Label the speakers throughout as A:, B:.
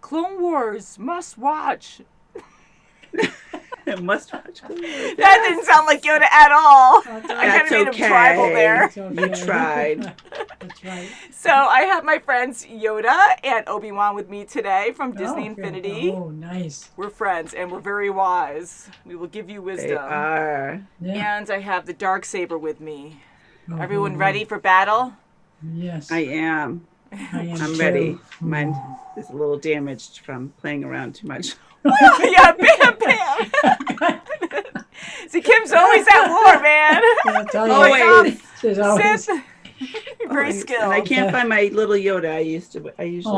A: Clone Wars, must watch.
B: Must watch Clone Wars.
A: That didn't sound like Yoda at all. I kind
B: That's
A: of made
B: okay.
A: him tribal there.
B: You tried.
C: That's right.
A: So I have my friends Yoda and Obi-Wan with me today from Disney Infinity.
C: Oh, nice.
A: We're friends and we're very wise. We will give you wisdom.
B: They are.
C: Yeah.
A: And I have the Darksaber with me.
C: Oh,
A: Everyone ready for battle?
C: Yes.
B: I am.
C: I'm
B: I'm ready. Mine is a little damaged from playing around too much.
A: Yeah, bam, bam. See, Kim's always at war, man.
C: I'll tell you.
B: Always.
C: She's always.
A: Sith. Very skilled.
B: And I can't find my little Yoda I usually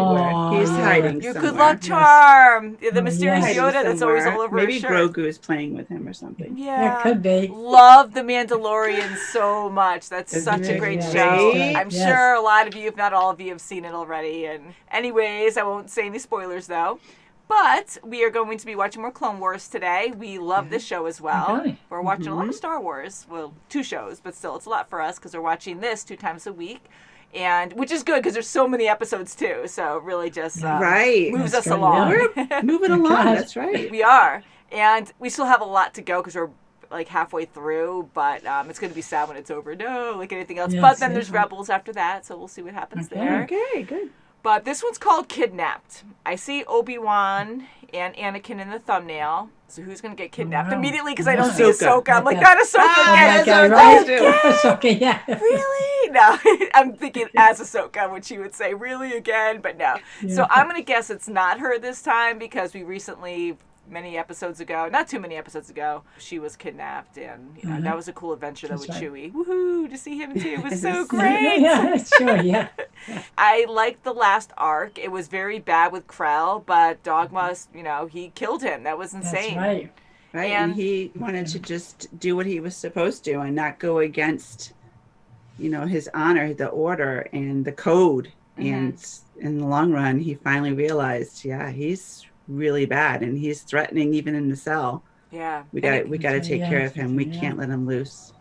B: wear. He's hiding
A: Your
B: somewhere.
A: good luck charm. The mysterious
C: yes.
A: Yoda that's always
B: Somewhere.
A: all over
B: Maybe
A: his shirt.
B: Grogu is playing with him or something.
A: Yeah.
C: It could be.
A: Love The Mandalorian so much. That's
B: Isn't
A: such a
B: it
A: great
C: great?
A: show.
B: Yes.
A: I'm sure a lot of you, if not all of you, have seen it already. And anyways, I won't say any spoilers though. But we are going to be watching more Clone Wars today. We love this show as well.
C: Okay.
A: We're watching a lot of Star Wars. Well, 2 shows, but still, it's a lot for us because we're watching this 2 times a week. And which is good because there's so many episodes too. So it really just
B: Right.
A: moves
C: That's
A: us
C: good,
A: along.
B: We're moving along.
C: God.
B: That's right.
A: We are. And we still have a lot to go because we're like halfway through, but it's going to be sad when it's over. No, like anything else.
C: Yes,
A: but then there's
C: yeah.
A: Rebels after that, so we'll see what happens
C: Okay.
A: there.
B: Okay, good.
A: But this one's called Kidnapped. I see Obi-Wan and Anakin in the thumbnail. So who's going to get kidnapped?
C: Wow.
A: Immediately because I don't see
B: Ahsoka.
A: Ahsoka. I'm like,
C: Okay.
A: not Ahsoka
B: Oh
A: again.
B: my
C: God,
B: right?
C: It's okay, yeah.
A: Really? No, I'm thinking as Ahsoka, what she would say, really again, but no. So
C: Yeah.
A: I'm going to guess it's not her this time because we recently, many episodes ago, not too many episodes ago, she was kidnapped, and you know, that was a cool adventure though with
C: That's right.
A: Chewie. Woohoo! To see him too was so great.
C: Yeah, sure, yeah.
A: I liked the last arc. It was very bad with Krell, but Dogma, you know, he killed him. That was insane.
C: That's right.
B: Right,
A: And-
B: and he wanted to just do what he was supposed to and not go against, you know, his honor, the order, and the code. And in the long run, he finally realized, yeah, he's really bad, and he's threatening even in the cell.
A: Yeah.
B: We got to take
C: Yeah,
B: care of him. We
C: yeah.
B: can't let him loose.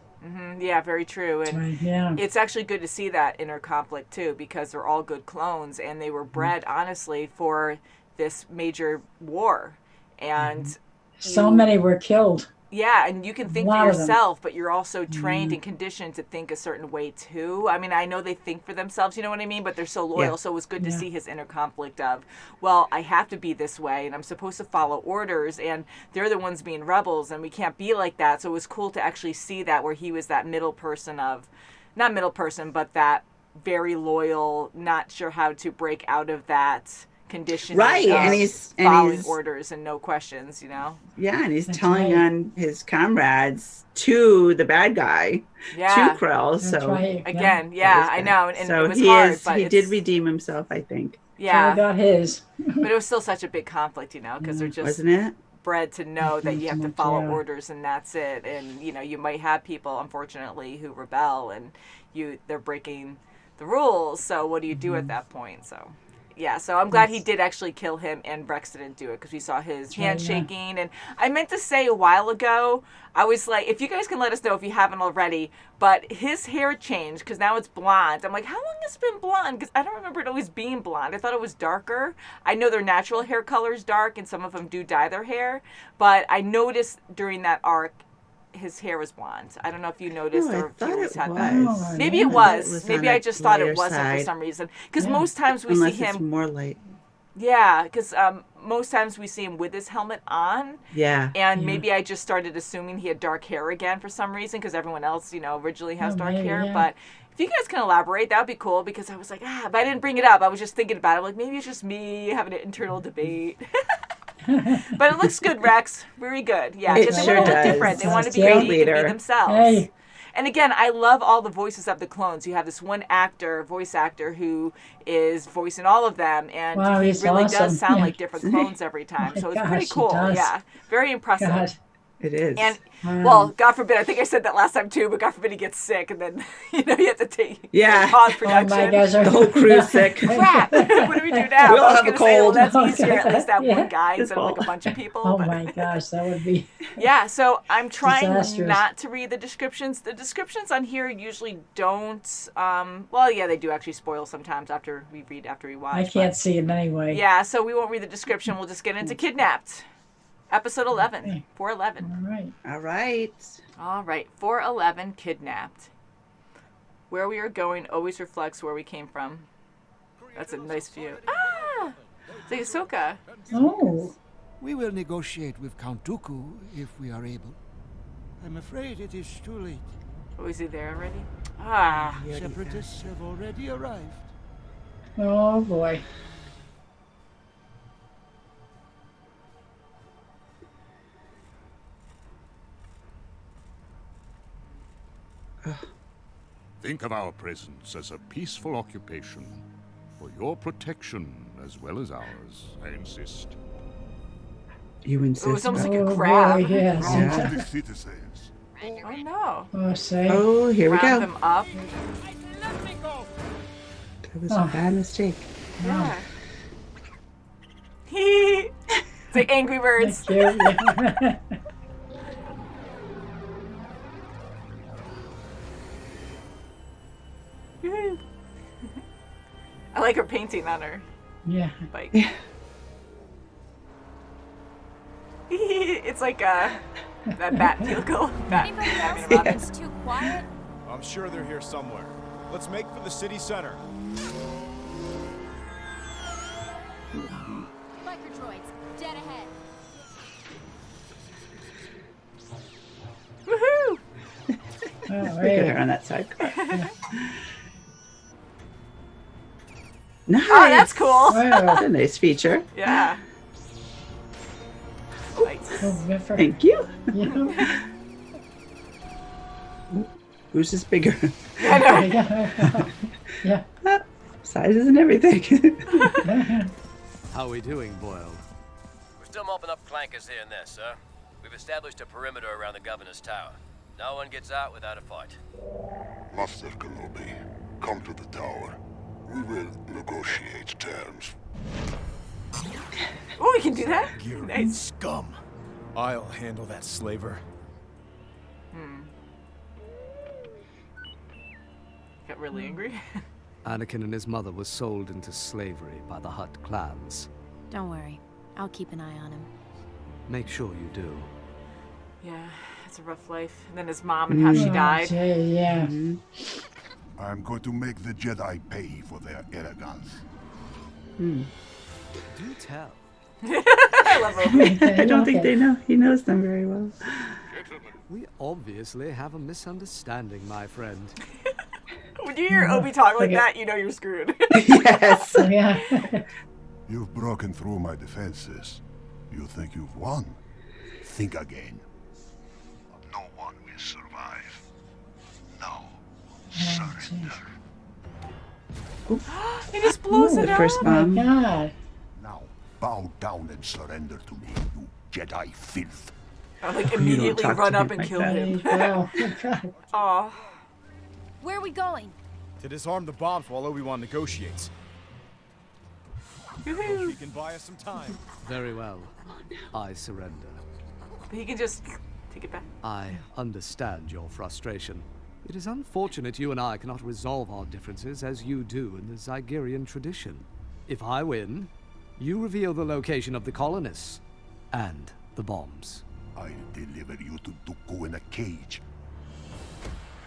A: Yeah, very true. And
C: Right, yeah.
A: it's actually good to see that inner conflict too, because they're all good clones and they were bred honestly for this major war. And
C: So many were killed.
A: yeah, and you can think for
C: lot of them.
A: yourself, but you're also trained and conditioned to think a certain way too. I mean, I know they think for themselves, you know what I mean? But they're so loyal.
B: Yeah.
A: So it was good to
C: Yeah.
A: see his inner conflict of, well, I have to be this way and I'm supposed to follow orders and they're the ones being rebels and we can't be like that. So it was cool to actually see that where he was that middle person of, not middle person, but that very loyal, not sure how to break out of that conditioning
B: Right,
A: of
B: and he's
A: following orders and no questions, you know?
B: Yeah, and he's
C: That's
B: telling
C: right.
B: on his comrades to the bad guy,
A: Yeah.
B: to Krell.
C: That's
B: So
C: right.
A: Again,
B: that
A: yeah,
B: was
A: I
B: good.
A: know, and
B: so
A: it was
B: he
A: hard,
B: is.
A: but
B: He
A: it's-
B: did redeem himself, I think.
C: Yeah.
A: yeah,
C: Got his.
A: but it was still such a big conflict, you know, because they're just
B: Wasn't it?
A: bred to know that you have to follow
C: Yeah.
A: orders and that's it. And you know, you might have people, unfortunately, who rebel and they're breaking the rules. So what do you do at that point? So. Yeah, so I'm glad he did actually kill him and Rex didn't do it because we saw his hand
C: yeah.
A: shaking. And I meant to say a while ago, I was like, if you guys can let us know if you haven't already, but his hair changed because now it's blonde. I'm like, how long has it been blonde? Because I don't remember it always being blonde. I thought it was darker. I know their natural hair color is dark and some of them do dye their hair, but I noticed during that arc, his hair was blonde. I don't know if you noticed
B: Oh, I
A: or if you
B: thought
A: always
B: it
A: had that.
B: was.
A: Maybe
C: Yeah.
A: it was.
B: It was
A: Maybe
B: on
A: I
B: a
A: just thought it
B: lighter
A: wasn't for
B: side.
A: some reason. Because
C: Yeah.
A: most times we
B: Unless
A: see
B: it's
A: him.
B: more light.
A: Yeah, because most times we see him with his helmet on,
B: Yeah.
A: and maybe I just started assuming he had dark hair again for some reason, because everyone else, you know, originally has
C: Oh,
A: dark
C: maybe,
A: hair.
C: yeah.
A: But if you guys can elaborate, that would be cool, because I was like, but I didn't bring it up. I was just thinking about it. I'm like, maybe it's just me having an internal debate. But it looks good, Rex. Very good. Yeah,
B: It
A: because they
B: sure
A: want to look
B: does.
A: different. They want to be
C: Yeah.
A: unique and be
B: Leader.
A: themselves.
C: Hey.
A: And again, I love all the voices of the clones. You have this one voice actor, who is voicing all of them, and
C: Wow,
A: he
C: he's
A: really
C: awesome.
A: does sound
C: Yeah.
A: like different clones every time.
C: my
A: So it's pretty
C: gosh, he
A: cool.
C: does.
A: Yeah, very impressive.
C: God.
B: It is.
A: And, well, God forbid, I think I said that last time too, but God forbid he gets sick and then, you have to take pause production.
C: Oh my gosh.
B: the whole crew's sick.
A: Crap. What do we do now?
B: We all
A: I was
B: have a
A: gonna say, well,
B: cold.
A: that's easier at least to have
C: Yeah.
A: one guy instead of like a bunch of people.
C: Oh
A: but-
C: my gosh, that would be.
A: Yeah, so I'm trying
C: Disastrous.
A: not to read the descriptions. The descriptions on here usually don't. Well, yeah, they do actually spoil sometimes after we watch.
C: I can't see it anyway.
A: Yeah, so we won't read the description. We'll just get into Kidnapped, episode 11,
C: Okay.
A: 411.
C: All right.
B: All right.
A: All right, 411, Kidnapped. Where we are going always reflects where we came from. That's a nice view. Ah, it's like Ahsoka.
C: Oh.
D: We will negotiate with Count Dooku if we are able. I'm afraid it is too late.
A: Oh, is he there already? Ah.
D: Separatists have already arrived.
C: Oh boy.
E: Think of our presence as a peaceful occupation. For your protection as well as ours, I insist.
B: You
A: It was
B: insist.
A: almost like
C: Oh
A: a crab.
C: boy, yes.
B: Yeah.
E: The citizens.
A: Oh no.
C: Oh, say.
B: Oh, here we
A: Round
B: go.
A: them up.
B: That was a bad mistake.
A: Yeah. It's like Angry Birds.
C: Cute, yeah.
A: I like her painting on her
C: Yeah.
A: bike. It's like that bat vehicle.
F: Anybody else
A: Batman
F: think
A: Robin.
F: it's too quiet?
G: I'm sure they're here somewhere. Let's make for the city center.
F: Biker droids, dead ahead.
A: Woohoo!
C: Oh,
B: Look at her
C: right.
B: on that side. Nice.
A: Oh, that's cool.
C: Wow.
B: That's a nice feature.
A: Yeah. Nice.
C: Oh, good for
B: Thank you.
C: Yeah.
B: Who's this bigger?
A: I know.
C: Yeah.
B: Sizes and everything.
H: How are we doing, Boyle?
I: We're still mopping up flankers here and there, sir. We've established a perimeter around the governor's tower. No one gets out without a fight.
E: Master Kenobi, come to the tower. We will negotiate terms.
A: Oh, we can do that?
G: You
A: Nice.
G: scum. I'll handle that slaver.
A: Got really angry.
H: Anakin and his mother were sold into slavery by the Hutt clans.
F: Don't worry, I'll keep an eye on him.
H: Make sure you do.
A: Yeah, it's a rough life. And then his mom and how she died.
C: Yeah.
E: I'm going to make the Jedi pay for their arrogance.
H: Do tell.
A: I love her.
B: I don't think they know. He knows them very well.
H: We obviously have a misunderstanding, my friend.
A: When you hear Obi talk like that, you know you're screwed.
B: Yes.
C: Oh, yeah.
E: You've broken through my defenses. You think you've won? Think again. No one will survive. No. Surrender.
A: He just blows it
B: The
A: up.
B: first
C: Oh my
B: bomb.
C: God.
E: Now, bow down and surrender to me, you Jedi filth.
A: I like immediately
B: talk
A: run
B: to
A: up
B: him
A: and
B: like
A: kill
B: that.
C: There you
A: him.
C: go. Oh, God.
A: Aw.
F: Where are we going?
G: To disarm the bombs while Obi-Wan negotiates.
A: Woohoo.
G: He can buy us some time.
H: Very well. I surrender.
A: He can just take it back.
H: I understand your frustration. It is unfortunate you and I cannot resolve our differences as you do in the Zygerian tradition. If I win, you reveal the location of the colonists and the bombs.
E: I'll deliver you to Dooku in a cage.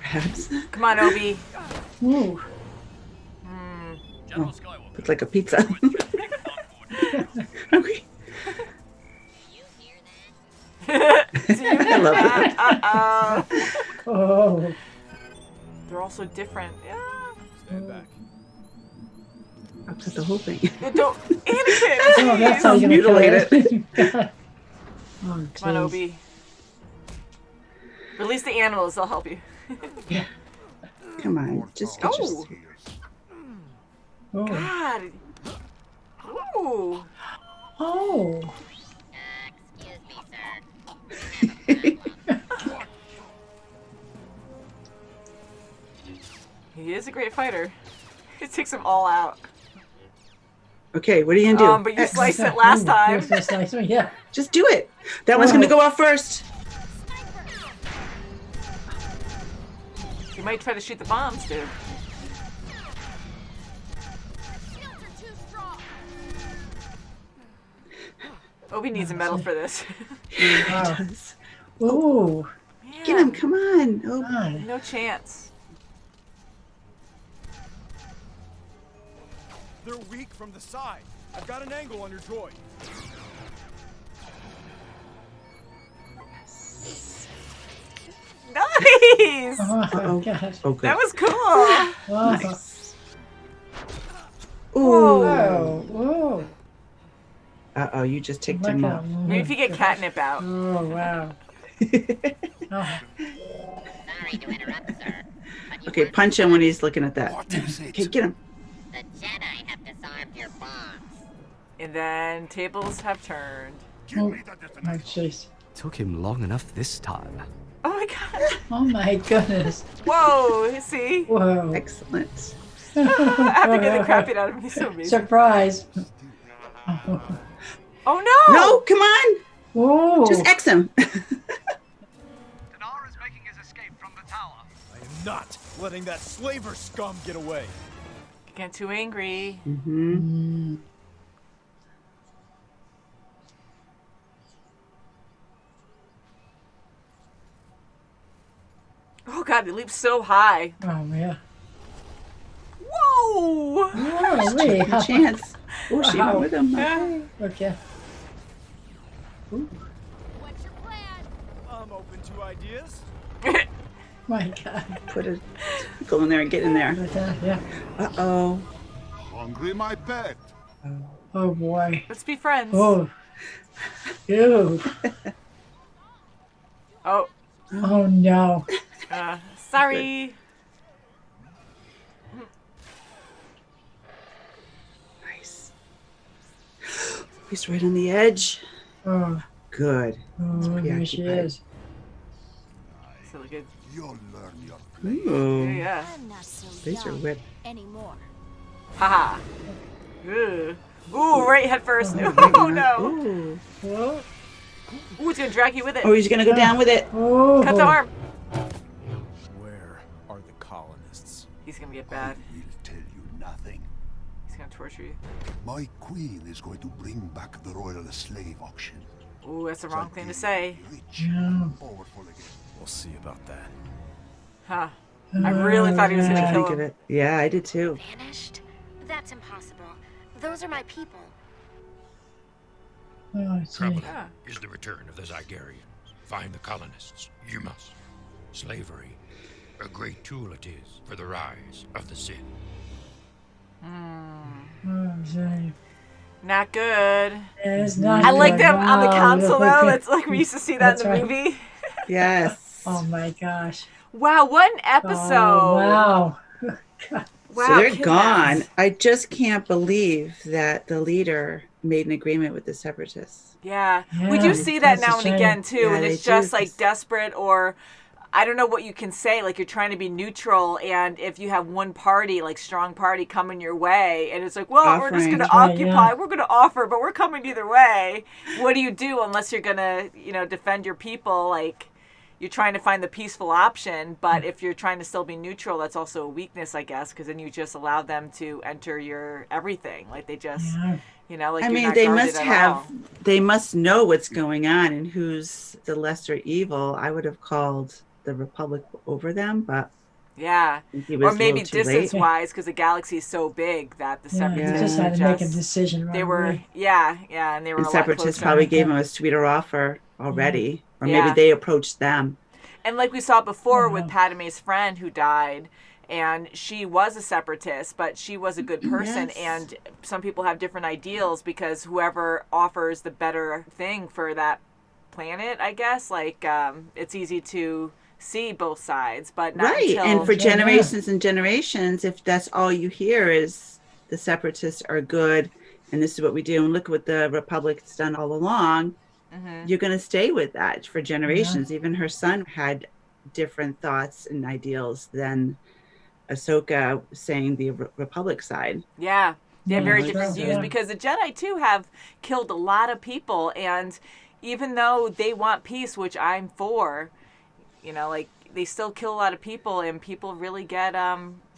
B: Perhaps.
A: Come on, Obi.
C: Ooh.
I: General Skywalker.
B: Looks like a pizza. Hungry. I love it.
C: Oh.
A: They're all so different. Yeah.
G: Stand back.
B: Upset the whole thing.
A: Don't, Anakin.
C: Oh, that's how
A: Jeez.
C: you're gonna
B: Mutilate
C: kill it. God. Oh,
A: Come on,
C: jeez.
A: Obi. Release the animals. They'll help you.
B: Come on. Just get your...
A: Oh.
C: Oh.
A: God. Ooh.
C: Oh.
F: Excuse me, sir.
A: He is a great fighter. He takes them all out.
B: Okay, what are you gonna do?
A: But you sliced it last time.
C: Yeah.
B: Just do it. That one's gonna go off first.
A: You might try to shoot the bombs, dude. Obi needs a medal for this.
C: Wow. Ooh.
B: Get him, come on. Oh,
A: no chance.
G: They're weak from the side. I've got an angle on your droid.
A: Nice!
C: Oh, gosh.
B: Oh, good.
A: That was cool.
C: Wow.
B: Nice. Ooh.
C: Whoa. Whoa.
B: Uh-oh, you just ticked
C: Look
B: him
C: out.
B: off.
A: Maybe if you get catnip out.
C: Oh, wow. Oh.
J: Sorry to interrupt, sir. But
B: Okay, punch him when he's looking at that.
E: What is it?
B: Okay, get him.
J: the Jedi have disarmed your bombs.
A: And then tables have turned.
E: Give me the
C: Oh,
E: detonator.
C: jeez.
H: Took him long enough this time.
A: Oh my god.
C: Oh, my goodness.
A: Whoa, see?
C: Whoa.
B: Excellent.
A: After getting the crap beat out of him, he's so amazing.
C: Surprise.
A: Oh no!
B: No, come on.
C: Whoa.
B: Just X him.
G: I am not letting that slaver scum get away.
A: Get too angry.
B: Mm-hmm.
A: Oh god, he leaps so high.
C: Oh, yeah.
A: Whoa!
C: Oh, wait.
B: Good chance. Oh, she went
C: Wow.
B: with him.
A: Yeah.
C: Okay.
F: What's your plan?
G: I'm open to ideas.
C: My God.
B: Put a go in there and get in there.
C: Yeah.
B: Uh-oh.
E: Hungry, my pet.
C: Oh, boy.
A: Let's be friends.
C: Oh. Ew.
A: Oh,
C: Oh, no.
A: sorry.
B: Nice. He's right on the edge.
C: Oh,
B: Good.
C: oh there she
B: preoccupied.
C: is.
A: So good.
E: You'll learn your place.
B: Ooh.
A: Yeah.
F: I'm not so
B: Laser
F: young
B: whip.
F: anymore.
A: Haha. Ugh. Ooh, right head first. Oh no.
B: Ooh.
C: Oh,
A: Ooh, it's gonna drag you with it.
B: Oh, he's gonna go down with it.
C: oh.
A: Cut the arm.
G: Where are the colonists?
A: He's gonna get bad.
E: I will tell you nothing.
A: He's gonna torture you.
E: My queen is going to bring back the royal slave auction.
A: Ooh, that's the wrong thing to say.
E: Rich,
C: No.
E: powerful again.
G: We'll see about that.
A: Huh. I really thought he was gonna
C: Yeah.
A: kill
B: Think of
A: him.
B: it. Yeah, I did too.
F: Vanished? That's impossible. Those are my people.
C: Oh, I see.
K: Trouble
A: Yeah.
K: is the return of the Zygarians. Find the colonists. You must. Slavery. A great tool it is for the rise of the Sith.
C: Oh, see.
A: Not good.
C: It's not
A: I like
C: good.
A: them on the
C: Wow,
A: console
C: look
A: though.
C: at-
A: That's like we used to see that in the
C: That's right.
A: movie.
B: Yes.
C: Oh, my gosh.
A: Wow, what an episode!
C: Oh, wow.
A: Wow,
B: So they're
A: kidnapped.
B: gone. I just can't believe that the leader made an agreement with the separatists.
A: Yeah. we
C: Yeah,
A: do see that
C: that's a
A: now and
C: shame.
A: again too,
B: Yeah,
A: and
B: they
A: it's just
B: do.
A: like desperate, or I don't know what you can say. Like you're trying to be neutral, and if you have one party, like strong party, coming your way, and it's like, well, we're just
B: Offering.
A: going to
C: That's right,
A: occupy,
C: yeah.
A: we're going to offer, but we're coming either way. What do you do unless you're going to, defend your people? Like you're trying to find the peaceful option, but if you're trying to still be neutral, that's also a weakness, I guess, because then you just allow them to enter your everything. Like they just,
C: Yeah.
A: like
B: I
A: you're
B: mean,
A: not
B: they
A: guarded
B: must
A: at
B: have,
A: all.
B: they must know what's going on and who's the lesser evil. I would have called the Republic over them, but
A: Yeah.
B: I think he was
A: Or maybe
B: a little too late.
A: distance-wise, because the galaxy is so big that the
C: Yeah,
A: separatists
C: they just had to
A: are
C: make a decision right
A: they were,
C: away.
A: yeah, and they were
B: And
A: a lot
B: separatists
A: closer.
B: probably gave him a sweeter offer already, or
A: Yeah.
B: maybe they approached them.
A: And like we saw before
C: Yeah.
A: with Padme's friend who died, and she was a separatist, but she was a good person.
B: Yes.
A: And some people have different ideals because whoever offers the better thing for that planet, I guess, like it's easy to see both sides, but not
B: Right.
A: until
B: And for
C: Yeah.
B: generations and generations, if that's all you hear is the separatists are good and this is what we do, and look what the Republic's done all along, you're going to stay with that for generations. Even her son had different thoughts and ideals than Ahsoka, saying the Republic side.
A: Yeah. They have very
B: Yeah.
A: different views
B: Yeah.
A: because the Jedi too have killed a lot of people, and even though they want peace, which I'm for, you know, like they still kill a lot of people, and people really get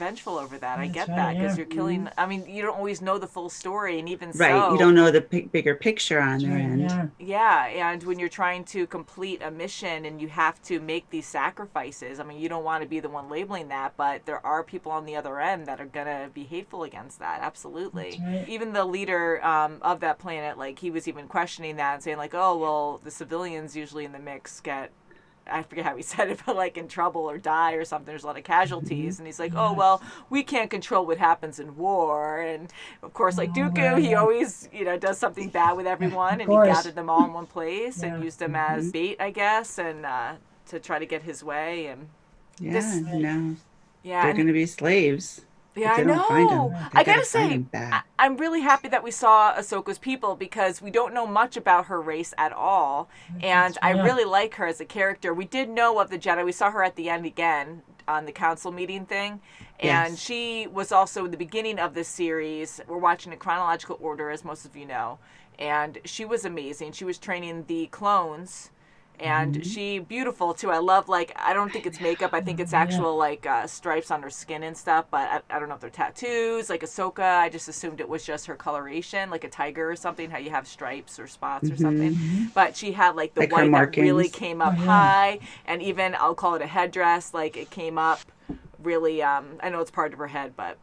A: vengeful over that. I
C: That's
A: get
C: right,
A: that because
C: yeah.
A: you're killing. I mean, you don't always know the full story, and even
B: Right.
A: so,
B: You don't know the bigger picture on their end.
C: Yeah.
A: yeah, and when you're trying to complete a mission and you have to make these sacrifices, I mean, you don't want to be the one labeling that, but there are people on the other end that are going to be hateful against that. Absolutely.
C: That's right.
A: Even the leader of that planet, like, he was even questioning that and saying, like, oh, well, the civilians usually in the mix get, I forget how he said it, but like in trouble or die or something. There's a lot of casualties. And he's like, oh, well, we can't control what happens in war. And of course, like Dooku, he always, you know, does something bad with everyone. And he gathered them all in one place and used them as bait, I guess, and to try to get his way. And
B: No.
A: yeah,
B: They're
A: and-
B: going to be slaves.
A: yeah,
B: If
A: I
B: they don't find
A: know.
B: them,
A: I
B: they
A: gotta
B: find
A: say,
B: them back.
A: I'm really happy that we saw Ahsoka's people because we don't know much about her race at all, and I really like her as a character. We did know of the Jedi. We saw her at the end again on the council meeting thing, and
B: Yes.
A: she was also in the beginning of this series. We're watching in chronological order, as most of you know, and she was amazing. She was training the clones. And she beautiful too. I love, like, I don't think it's makeup. I think it's actual like stripes on her skin and stuff. But I don't know if they're tattoos. Like Ahsoka, I just assumed it was just her coloration, like a tiger or something. How you have stripes or spots or something. But she had like the
B: Like her
A: white that
B: markings.
A: really came up high, and even I'll call it a headdress. Like it came up really. I know it's part of her head, but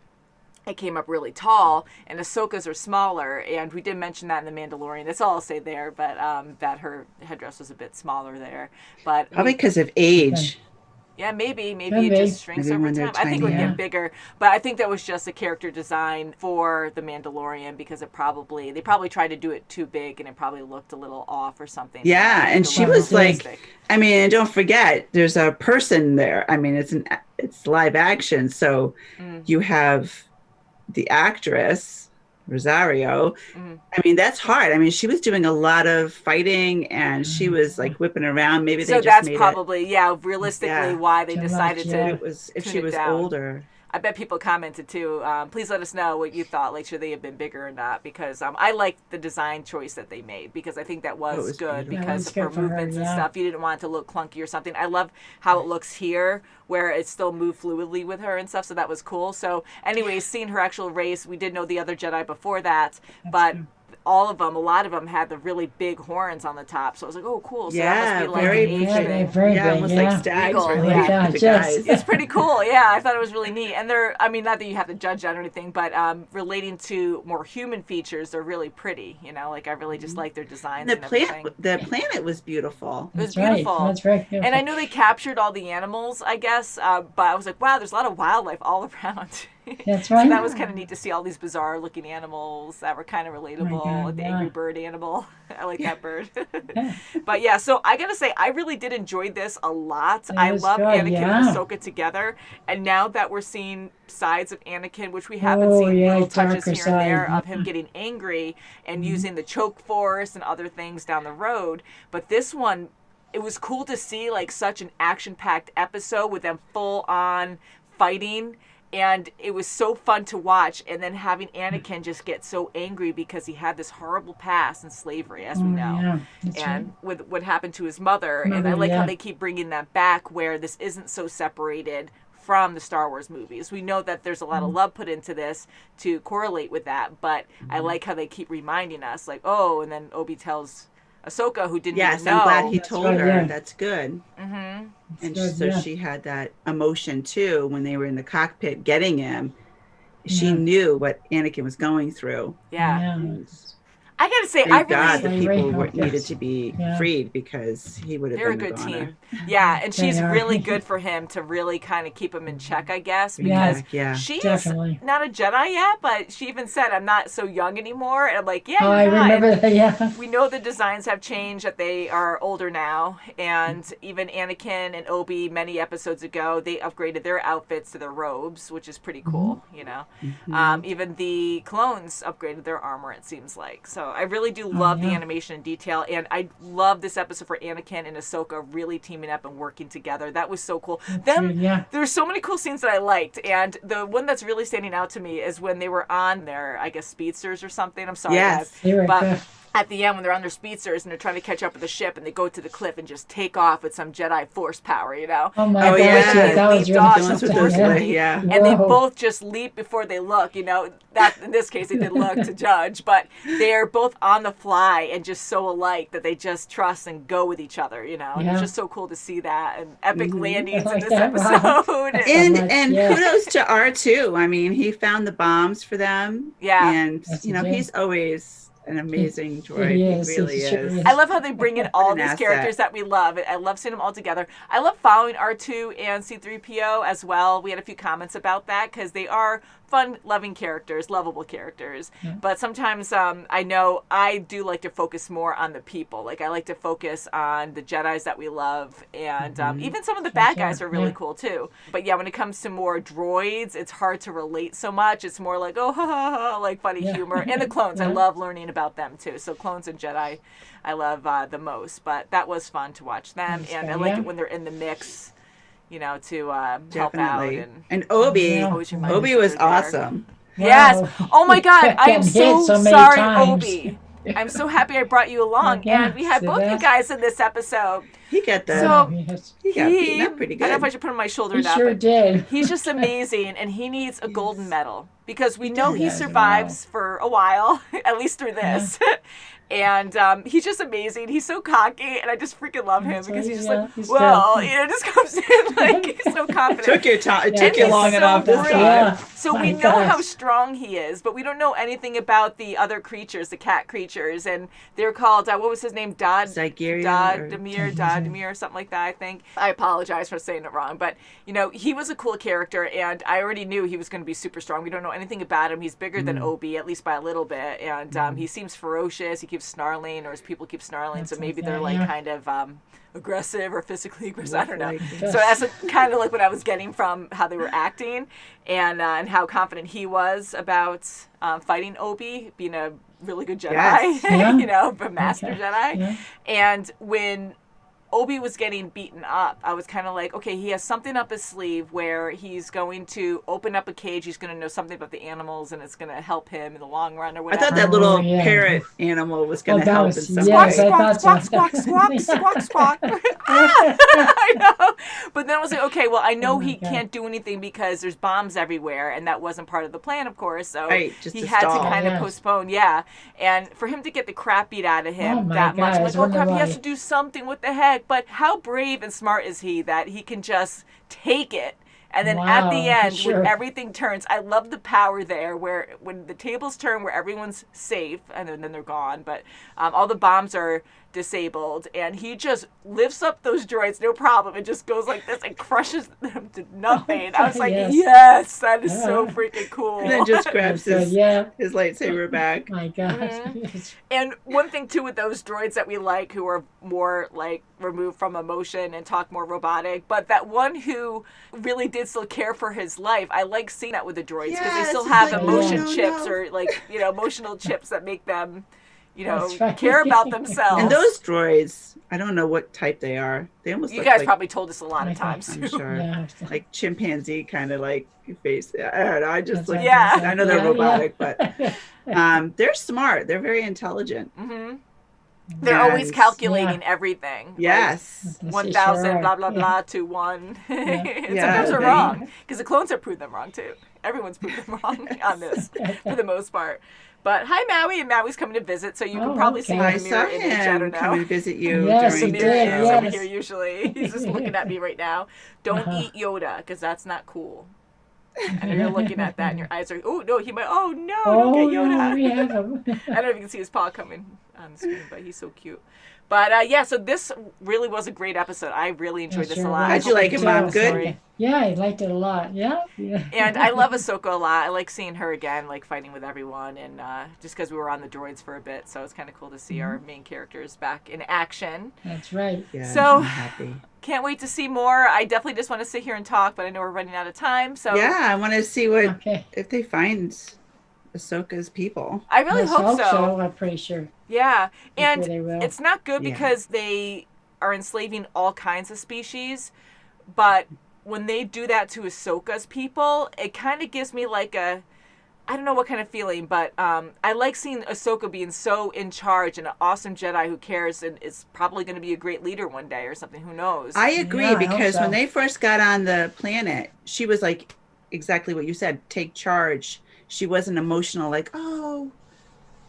A: it came up really tall, and Ahsoka's are smaller, and we did mention that in The Mandalorian. That's all I'll say there, but that her headdress was a bit smaller there. But
B: Probably because of age.
A: yeah, maybe
C: Could
A: it
C: be.
A: just shrinks
B: Maybe
A: over
B: when they're
A: time. I think it would
B: tiny.
A: get bigger, but I think that was just a character design for The Mandalorian because they probably tried to do it too big, and it probably looked a little off or something.
B: Yeah, and she was like, I mean, and don't forget, there's a person there. I mean, it's live action, so you have the actress Rosario. I mean, that's hard. I mean, she was doing a lot of fighting, and she was like whipping around. Maybe they
A: So
B: just
A: that's
B: made
A: probably realistically why they
C: Too much,
A: decided to.
B: it was if
A: tune
B: she
A: it
B: was
A: down.
B: older.
A: I bet people commented too. Please let us know what you thought. Like, should they have been bigger or not? Because I liked the design choice that they made because I think that was,
B: was
A: good
B: beautiful.
A: because
C: That was
A: of her
C: good for her,
A: movements and
C: yeah.
A: stuff. You didn't want it to look clunky or something. I love how it looks here where it still moved fluidly with her and stuff. So that was cool. So anyways, seeing her actual race, we did know the other Jedi before that, but a lot of them had the really big horns on the top. So I was like, oh, cool. So that must be like
B: very
A: an age
B: big.
A: thing.
C: Very big,
B: Almost like stags
A: Eagle,
B: related
A: yeah.
B: to the
C: Yes.
B: guys.
A: It's pretty cool. Yeah, I thought it was really neat. And they're, I mean, not that you have to judge that or anything, but relating to more human features, they're really pretty. You know, like I really just like their designs
B: And
A: and everything.
B: the planet was beautiful.
A: It was
C: That's right.
A: beautiful.
C: That's very beautiful.
A: And I know they captured all the animals, I guess, but I was like, wow, there's a lot of wildlife all around.
C: That's
A: So
C: right.
A: that was kind of neat to see all these bizarre looking animals that were kind of relatable.
C: God,
A: Like the
C: yeah.
A: angry bird animal. I like that bird. But yeah, so I gotta say, I really did enjoy this a lot. I
C: was
A: love
C: good,
A: Anakin and
C: yeah.
A: Ahsoka together. And now that we're seeing sides of Anakin, which we haven't
C: Oh,
A: seen,
C: yeah,
A: little touches
C: darker
A: here and there
C: side.
A: of him getting angry and using the choke force and other things down the road. But this one, it was cool to see like such an action-packed episode with them full on fighting, and it was so fun to watch. And then having Anakin just get so angry because he had this horrible past in slavery, as we know,
C: Yeah, that's
A: and
C: right.
A: with what happened to his mother. And I
C: Mother,
A: like how
C: yeah.
A: they keep bringing that back, where this isn't so separated from the Star Wars movies. We know that there's a lot of
C: Mm-hmm.
A: love put into this to correlate with that, but I like how they keep reminding us, like, oh, and then Obi tells Ahsoka, who didn't
B: Yes,
A: even know.
B: I'm glad he told
C: right,
B: her.
C: yeah.
B: That's good.
A: Mm-hmm.
B: And
C: good,
B: so
C: yeah.
B: she had that emotion too when they were in the cockpit getting him. She
C: Yeah.
B: knew what Anakin was going through.
A: Yeah.
B: And
A: I gotta say,
B: thank
A: I
B: God
A: really,
B: the people
C: Right,
B: needed
C: yes.
B: to be
C: Yeah.
B: freed because he would have
A: they're a
B: been
A: good
B: goner.
A: team. Yeah, and
C: They
A: she's
C: are.
A: really good for him to really kind of keep him in check, I guess,
C: Yeah.
A: because
B: Yeah.
A: she's
C: Definitely.
A: not a Jedi yet, but she even said, I'm not so young anymore. And I'm like, yeah,
C: Oh,
A: you're
C: I
A: not.
C: remember
A: And
C: that. Yeah.
A: we know the designs have changed, that they are older now, and even Anakin and Obi, many episodes ago, they upgraded their outfits to their robes, which is pretty cool, you know. Even the clones upgraded their armor, it seems like. So So I really do love the animation and detail, and I love this episode for Anakin and Ahsoka really teaming up and working together. That was so cool. There's so many cool scenes that I liked, and the one that's really standing out to me is when they were on their, I guess, speedsters or something. I'm sorry, guys. But at the end, when they're on their speedsters and they're trying to catch up with the ship, and they go to the cliff and just take off with some Jedi force power, you know?
C: Oh my gosh, that was really
A: And they both just leap before they look, you know? That in this case, they did look to judge, but they're both on the fly and just so alike that they just trust and go with each other, you know? And it's just so cool to see that, and epic landings in this episode.
B: And kudos to R2. I mean, he found the bombs for them.
A: Yeah.
B: And, you know, he's always an amazing droid. He really is.
A: I love how they bring in all these characters that we love. I love seeing them all together. I love following R2 and C-3PO as well. We had a few comments about that because they are fun-loving characters, lovable characters. But sometimes I know I do like to focus more on the people. Like, I like to focus on the Jedis that we love, and even some of the bad guys are really cool too. But yeah, when it comes to more droids, it's hard to relate so much. It's more like, oh, ha, ha, ha, like funny humor. And the clones, I love learning about them too. So clones and Jedi, I love the most. But that was fun to watch them, and I like it when they're in the mix, you know, to help out.
B: And Obi was awesome.
A: Yes. Oh my God. I am so sorry,
C: times.
A: Obi. I'm so happy I brought you along, and we had both you guys in this episode.
B: He got that.
A: So
B: he got beaten up pretty good.
A: I don't know if I should put him on my shoulder now.
C: Sure did.
A: He's just amazing, and he needs a golden medal because we know he survives for a while, at least through this. And he's just amazing. He's so cocky, and I just freaking love him because he's just like, well, you know, just comes in like he's so confident.
B: Took your time. It took you long enough this time.
A: So we know how strong he is, but we don't know anything about the other creatures, the cat creatures, and they're called what was his name? Dadamir, or something like that. I think. I apologize for saying it wrong, but you know, he was a cool character, and I already knew he was going to be super strong. We don't know anything about him. He's bigger than Obi, at least by a little bit, and he seems ferocious. He keeps snarling, or his people keep snarling, so maybe they're like kind of aggressive or physically aggressive. I don't know. So that's kind of like what I was getting from how they were acting, and how confident he was about fighting Obi, being a really good Jedi, you know, a master Jedi. And when Obi was getting beaten up, I was kind of like, okay, he has something up his sleeve where he's going to open up a cage. He's going to know something about the animals, and it's going to help him in the long run or whatever.
B: I thought that little parrot animal was going to help in some
A: way. Squawk, squawk, squawk. I know. But then I was like, okay, well, I know he can't do anything because there's bombs everywhere, and that wasn't part of the plan, of course. So he had to kind of postpone, And for him to get the crap beat out of him that much, I'm like, oh crap, he has to do something. What the heck? But how brave and smart is he that he can just take it, and then at the end when everything turns, I love the power there where when the tables turn, where everyone's safe and then they're gone, but all the bombs are disabled, and he just lifts up those droids, no problem, and just goes like this and crushes them to nothing. I was like, yes, that is so freaking cool.
B: And then just grabs his lightsaber back.
C: My gosh.
A: And one thing too with those droids that we like, who are more like removed from emotion and talk more robotic, but that one who really did still care for his life, I like seeing that with the droids because they still have emotion chips or like, you know, emotional chips that make them, you know, care about themselves.
B: And those droids, I don't know what type they are. They almost
A: you
B: look
A: guys
B: like,
A: probably told us a lot of times.
B: I'm sure. Like chimpanzee kind of like face. I don't know. I just like.
A: Yeah.
B: I know they're robotic, but they're smart. They're very intelligent.
A: They're always calculating everything.
B: Yes.
A: Like 1,000 blah blah blah to 1. Sometimes they're wrong because the clones have proved them wrong too. Everyone's proved them wrong on this for the most part. But hi, Maui, and Maui's coming to visit, so you can probably see the mirror image. I don't know.
B: Coming to visit you.
C: Yes,
B: during
C: he did.
A: He's over here usually. He's just looking at me right now. Don't eat Yoda, because that's not cool. And you're looking at that, and your eyes are, oh no, he might. Oh no, don't get Yoda.
C: No, we have him.
A: I don't know if you can see his paw coming on the screen, but he's so cute. But so this really was a great episode. I really enjoyed this a lot.
B: How'd you like it, Mom? Good?
C: Yeah, I liked it a lot. Yeah.
A: And I love Ahsoka a lot. I like seeing her again, like fighting with everyone, and just because we were on the droids for a bit, so it's kind of cool to see our main characters back in action.
C: That's right.
B: Yeah,
A: so
B: I'm happy.
A: Can't wait to see more. I definitely just want to sit here and talk, but I know we're running out of time. So
B: yeah, I want to see what if they find Ahsoka's people.
A: I really
C: Let's
A: hope so.
C: I'm pretty sure.
A: Yeah, and
C: Hopefully they will.
A: it's not good
B: Yeah.
A: because they are enslaving all kinds of species, but when they do that to Ahsoka's people, it kind of gives me like a, I don't know what kind of feeling, but I like seeing Ahsoka being so in charge and an awesome Jedi who cares and is probably going to be a great leader one day or something. Who knows?
B: I agree,
C: Yeah, I hope
B: because
C: so.
B: when they first got on the planet, she was like exactly what you said, take charge. She wasn't emotional, like, oh,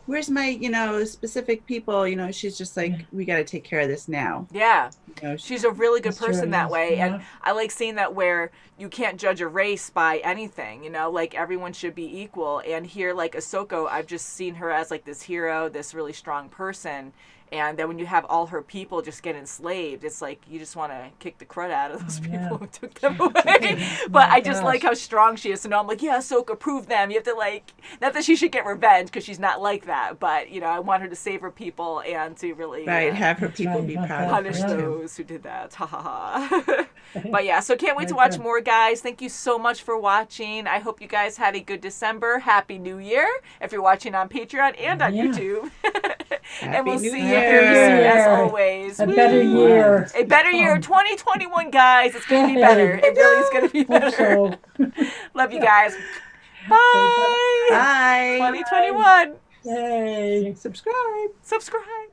B: where's my, specific people? She's just like, we got to take care of this now.
A: Yeah.
B: You
A: She's a really good
C: That's true,
A: person that
C: yes.
A: way.
C: Yeah.
A: And I like seeing that where you can't judge a race by anything, like everyone should be equal. And here, like Ahsoka, I've just seen her as like this hero, this really strong person. And then when you have all her people just get enslaved, it's like you just want to kick the crud out of those people who took them away. But I just like how strong she is. So now I'm like, yeah, Ahsoka, prove them. You have to not that she should get revenge because she's not like that, but I want her to save her people and to really
B: have her people be proud of
A: punish
B: her, too.
A: those who did that. Ha ha ha. But yeah, so can't wait to watch more, guys. Thank you so much for watching. I hope you guys had a good December. Happy New Year if you're watching on Patreon and on YouTube. And we'll see you very soon, as always.
C: A better year.
A: A better year. 2021, guys. It's going to be better. It really is going to be better. Love you guys. Bye.
B: Bye.
A: 2021.
C: Yay.
B: Subscribe.
A: Subscribe.